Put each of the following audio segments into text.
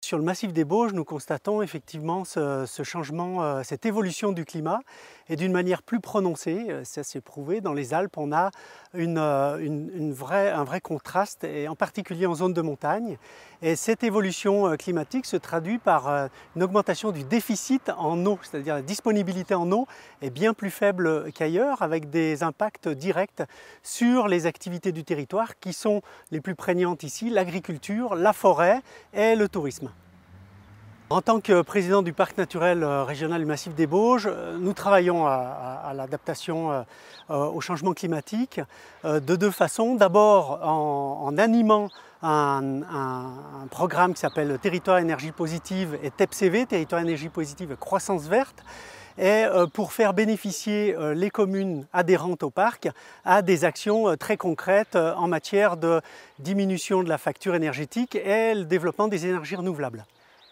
Sur le massif des Bauges, nous constatons effectivement ce changement, cette évolution du climat et d'une manière plus prononcée. Ça s'est prouvé. Dans les Alpes, on a un vrai contraste, et en particulier en zone de montagne. Et cette évolution climatique se traduit par une augmentation du déficit en eau, c'est-à-dire la disponibilité en eau est bien plus faible qu'ailleurs, avec des impacts directs sur les activités du territoire qui sont les plus prégnantes ici, l'agriculture, la forêt et le tourisme. En tant que président du parc naturel régional du massif des Bauges, nous travaillons à l'adaptation au changement climatique de deux façons. D'abord en animant un programme qui s'appelle Territoire Énergie Positive et TEPCV, Territoire Énergie Positive et Croissance Verte, et pour faire bénéficier les communes adhérentes au parc à des actions très concrètes en matière de diminution de la facture énergétique et le développement des énergies renouvelables.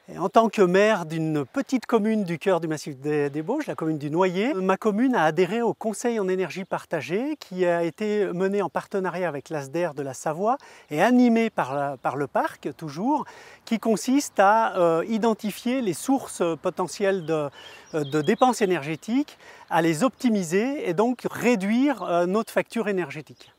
Et en tant que maire d'une petite commune du cœur du massif des Bauges, la commune du Noyer, ma commune a adhéré au Conseil en énergie partagée qui a été mené en partenariat avec l'ASDER de la Savoie et animé par le parc toujours, qui consiste à identifier les sources potentielles de dépenses énergétiques, à les optimiser et donc réduire notre facture énergétique.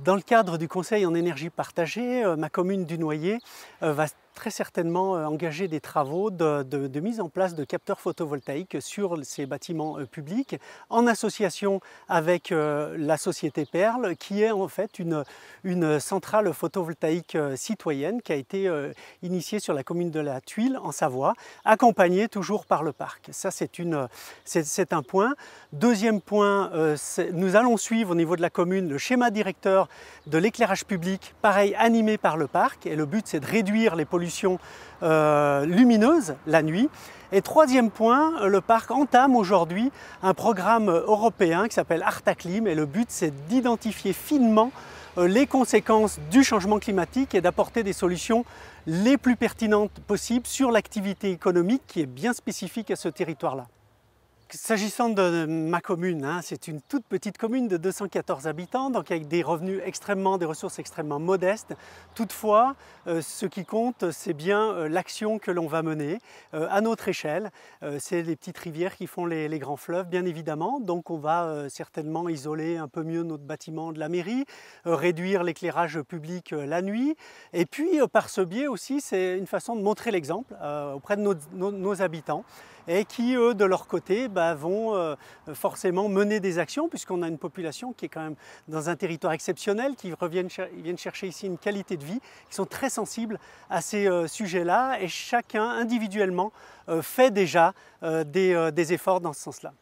Dans le cadre du Conseil en énergie partagée, ma commune du Noyer va très certainement engager des travaux de mise en place de capteurs photovoltaïques sur ces bâtiments publics en association avec la société Perle, qui est en fait une centrale photovoltaïque citoyenne qui a été initiée sur la commune de la Tuile en Savoie, accompagnée toujours par le parc. Ça, c'est un point. Deuxième point, nous allons suivre au niveau de la commune le schéma directeur de l'éclairage public, pareil animé par le parc, et le but c'est de réduire les pollutions lumineuses la nuit. Et troisième point, le parc entame aujourd'hui un programme européen qui s'appelle Artaclim, et le but c'est d'identifier finement les conséquences du changement climatique et d'apporter des solutions les plus pertinentes possibles sur l'activité économique qui est bien spécifique à ce territoire-là. S'agissant de ma commune, c'est une toute petite commune de 214 habitants, donc avec des ressources extrêmement modestes. Toutefois, ce qui compte, c'est bien l'action que l'on va mener à notre échelle. C'est les petites rivières qui font les grands fleuves, bien évidemment. Donc on va certainement isoler un peu mieux notre bâtiment de la mairie, réduire l'éclairage public la nuit. Et puis, par ce biais aussi, c'est une façon de montrer l'exemple auprès de nos habitants, et qui, eux, de leur côté, vont forcément mener des actions, puisqu'on a une population qui est quand même dans un territoire exceptionnel, qui viennent chercher ici une qualité de vie, qui sont très sensibles à ces sujets-là, et chacun individuellement fait déjà des efforts dans ce sens-là.